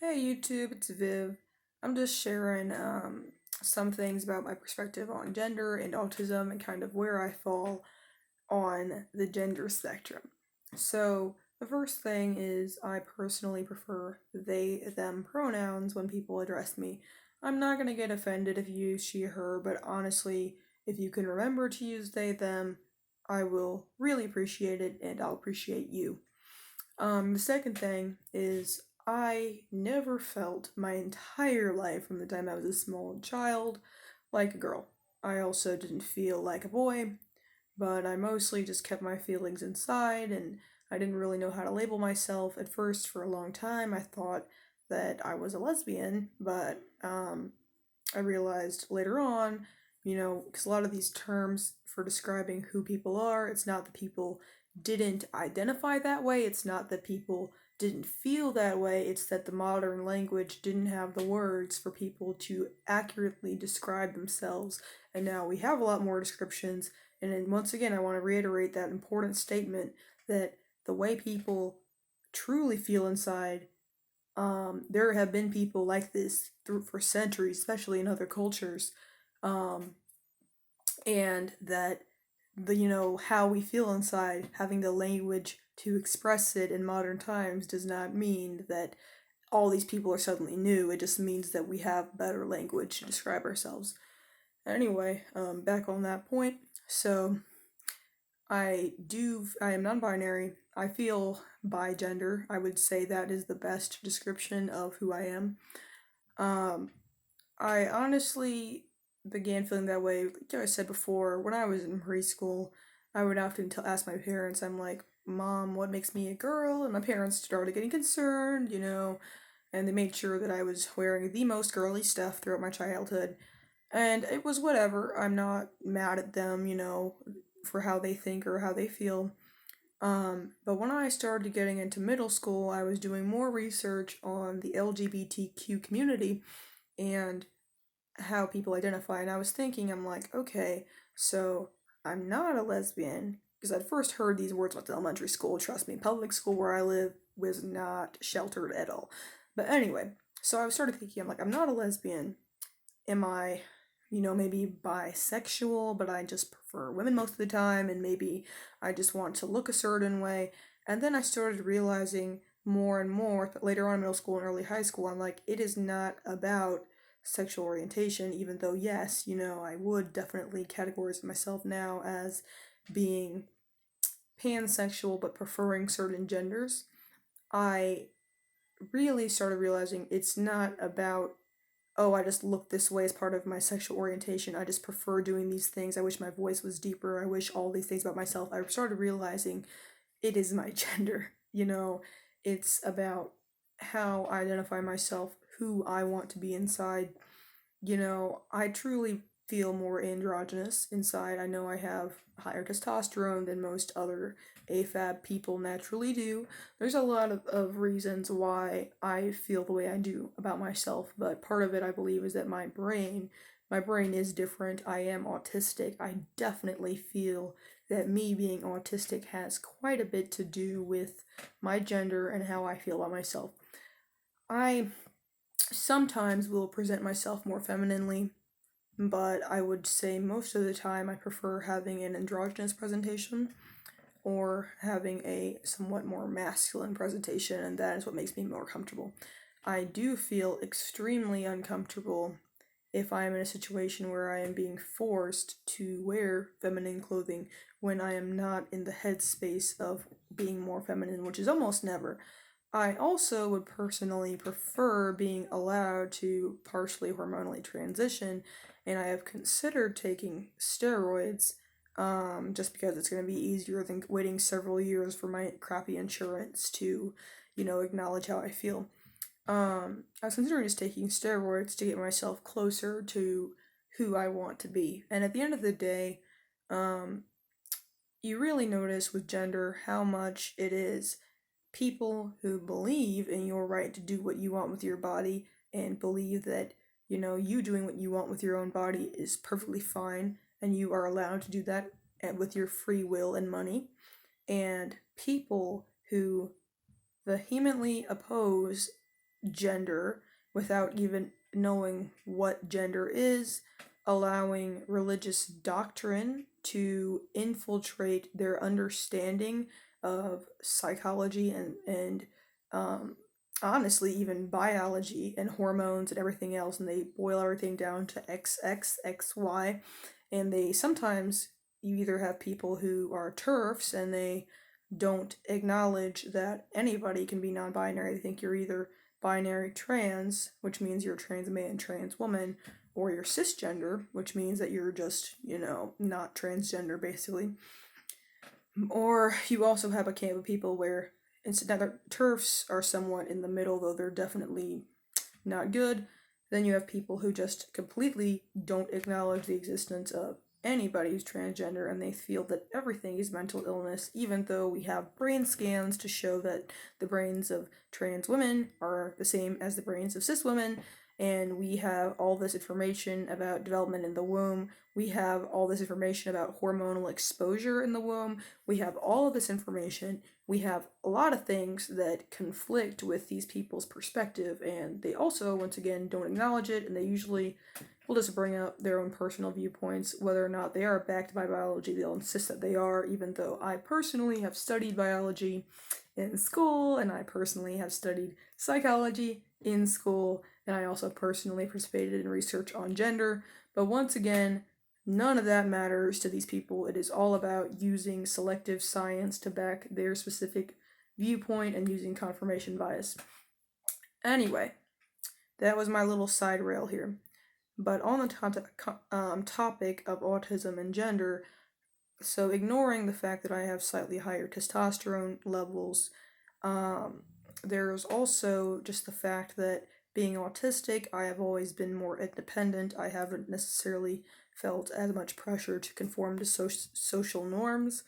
Hey YouTube, it's Viv. I'm just sharing some things about my perspective on gender and autism and kind of where I fall on the gender spectrum. So, the first thing is I personally prefer they, them pronouns when people address me. I'm not going to get offended if you use she, her, but honestly, if you can remember to use they, them, I will really appreciate it and I'll appreciate you. The second thing is I never felt my entire life from the time I was a small child like a girl. I also didn't feel like a boy, but I mostly just kept my feelings inside and I didn't really know how to label myself. At first, for a long time, I thought that I was a lesbian, but I realized later on, because a lot of these terms for describing who people are, it's not that people didn't identify that way, it's not that people didn't feel that way, it's that the modern language didn't have the words for people to accurately describe themselves. And now we have a lot more descriptions. And then once again, I want to reiterate that important statement that the way people truly feel inside, there have been people like this for centuries, especially in other cultures, um, and that how we feel inside, having the language to express it in modern times does not mean that all these people are suddenly new. It just means that we have better language to describe ourselves. Anyway, back on that point. So I am non-binary. I feel bi-gender. I would say that is the best description of who I am. Um, I honestly began feeling that way, like I said before, when I was in preschool. I would often ask my parents, I'm like, Mom, what makes me a girl? And my parents started getting concerned, and they made sure that I was wearing the most girly stuff throughout my childhood. And it was whatever. I'm not mad at them, for how they think or how they feel. But when I started getting into middle school, I was doing more research on the LGBTQ community and how people identify. And I was thinking, I'm like, okay, so I'm not a lesbian. Because I'd first heard these words about the elementary school. Trust me, public school where I live was not sheltered at all. But anyway, so I started thinking, I'm like, I'm not a lesbian. Am I, maybe bisexual, but I just prefer women most of the time, and maybe I just want to look a certain way. And then I started realizing more and more later on in middle school and early high school, I'm like, it is not about sexual orientation, even though, yes, I would definitely categorize myself now as being pansexual but preferring certain genders. I really started realizing it's not about, oh, I just look this way as part of my sexual orientation. I just prefer doing these things. I wish my voice was deeper. I wish all these things about myself. I started realizing it is my gender. It's about how I identify myself, who I want to be inside. I truly feel more androgynous inside. I know I have higher testosterone than most other AFAB people naturally do. There's a lot of reasons why I feel the way I do about myself, but part of it I believe is that my brain is different. I am autistic. I definitely feel that me being autistic has quite a bit to do with my gender and how I feel about myself. I sometimes will present myself more femininely, but I would say most of the time I prefer having an androgynous presentation or having a somewhat more masculine presentation, and that is what makes me more comfortable. I do feel extremely uncomfortable if I am in a situation where I am being forced to wear feminine clothing when I am not in the headspace of being more feminine, which is almost never. I also would personally prefer being allowed to partially hormonally transition, and I have considered taking steroids, just because it's going to be easier than waiting several years for my crappy insurance to, acknowledge how I feel. I was considering just taking steroids to get myself closer to who I want to be. And at the end of the day, um, you really notice with gender how much it is people who believe in your right to do what you want with your body and believe that, you doing what you want with your own body is perfectly fine and you are allowed to do that with your free will and money. And people who vehemently oppose gender without even knowing what gender is, allowing religious doctrine to infiltrate their understanding of psychology and um, honestly even biology and hormones and everything else, and they boil everything down to XXXY. And they sometimes, you either have people who are TERFs and they don't acknowledge that anybody can be non-binary. They think you're either binary trans, which means you're trans man, trans woman, or you're cisgender, which means that you're just, not transgender basically. Or you also have a camp of people where instead of TERFs are somewhat in the middle, though they're definitely not good. Then you have people who just completely don't acknowledge the existence of anybody who's transgender, and they feel that everything is mental illness, even though we have brain scans to show that the brains of trans women are the same as the brains of cis women, and we have all this information about development in the womb. We have all this information about hormonal exposure in the womb. We have all of this information. We have a lot of things that conflict with these people's perspective, and they also, once again, don't acknowledge it, and they usually will just bring up their own personal viewpoints. Whether or not they are backed by biology, they'll insist that they are, even though I personally have studied biology in school, and I personally have studied psychology in school, and I also personally participated in research on gender. But once again, none of that matters to these people. It is all about using selective science to back their specific viewpoint and using confirmation bias. Anyway, that was my little side rail here. But on the topic of autism and gender, so ignoring the fact that I have slightly higher testosterone levels, there's also just the fact that being autistic, I have always been more independent. I haven't necessarily felt as much pressure to conform to social norms.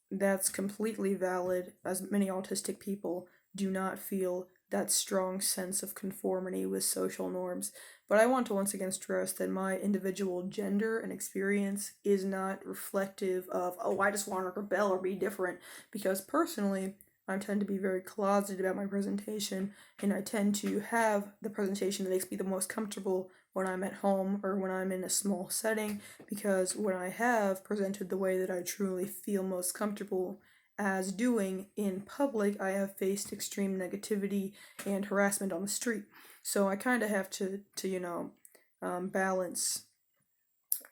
That's completely valid, as many autistic people do not feel that strong sense of conformity with social norms. But I want to once again stress that my individual gender and experience is not reflective of, oh, I just want to rebel or be different, because personally, I tend to be very closeted about my presentation, and I tend to have the presentation that makes me the most comfortable when I'm at home or when I'm in a small setting, because when I have presented the way that I truly feel most comfortable as doing in public, I have faced extreme negativity and harassment on the street. So I kind of have to balance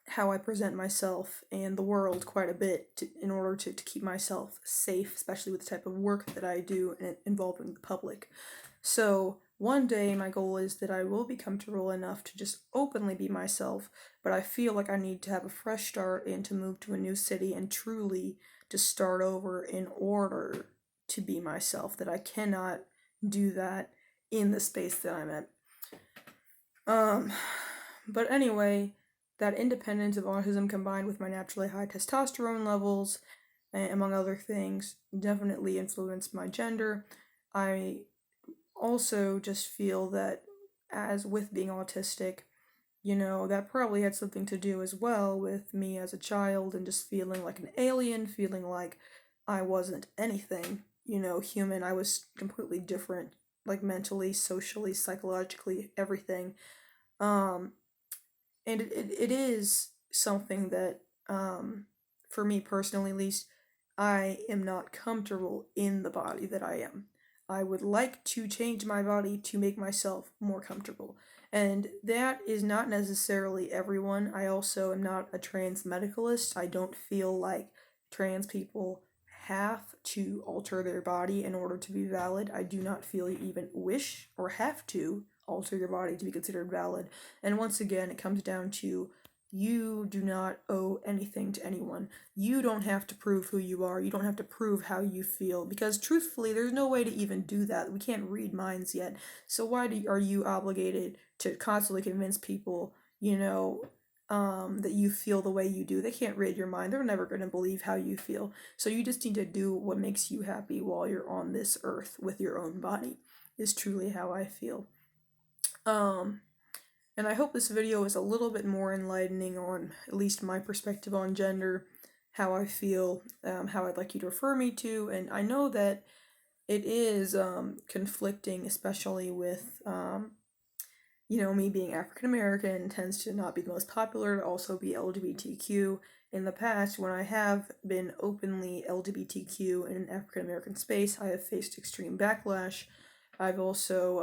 how I present myself and the world quite a bit in order to keep myself safe, especially with the type of work that I do involving the public. So one day my goal is that I will be comfortable enough to just openly be myself, but I feel like I need to have a fresh start and to move to a new city and truly to start over in order to be myself, that I cannot do that in the space that I'm at. But anyway, that independence of autism combined with my naturally high testosterone levels, among other things, definitely influenced my gender. I also just feel that, as with being autistic, that probably had something to do as well with me as a child and just feeling like an alien, feeling like I wasn't anything, human. I was completely different, like mentally, socially, psychologically, everything. Um, and it is something that, for me personally at least, I am not comfortable in the body that I am. I would like to change my body to make myself more comfortable. And that is not necessarily everyone. I also am not a trans medicalist. I don't feel like trans people have to alter their body in order to be valid. I do not feel you even wish or have to alter your body to be considered valid. And once again, it comes down to, you do not owe anything to anyone. You don't have to prove who you are. You don't have to prove how you feel, because truthfully, there's no way to even do that. We can't read minds yet. So why are you obligated to constantly convince people, that you feel the way you do? They can't read your mind. They're never going to believe how you feel. So you just need to do what makes you happy while you're on this earth with your own body, is truly how I feel. And I hope this video is a little bit more enlightening on at least my perspective on gender, how I feel, how I'd like you to refer me to. And I know that it is conflicting, especially with me being African American tends to not be the most popular, to also be LGBTQ. In the past, when I have been openly LGBTQ in an African American space, I have faced extreme backlash. I've also,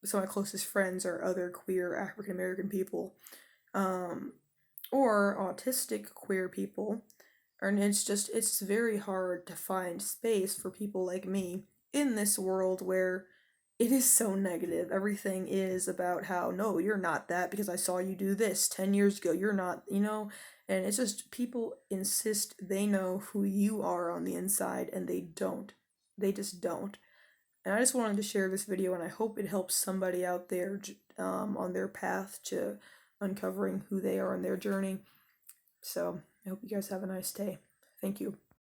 some of my closest friends are other queer African American people, um, or autistic queer people. And it's very hard to find space for people like me in this world where it is so negative. Everything is about how, no, you're not that because I saw you do this 10 years ago. You're not, and it's just people insist they know who you are on the inside and they don't. They just don't. And I just wanted to share this video and I hope it helps somebody out there on their path to uncovering who they are on their journey. So I hope you guys have a nice day. Thank you.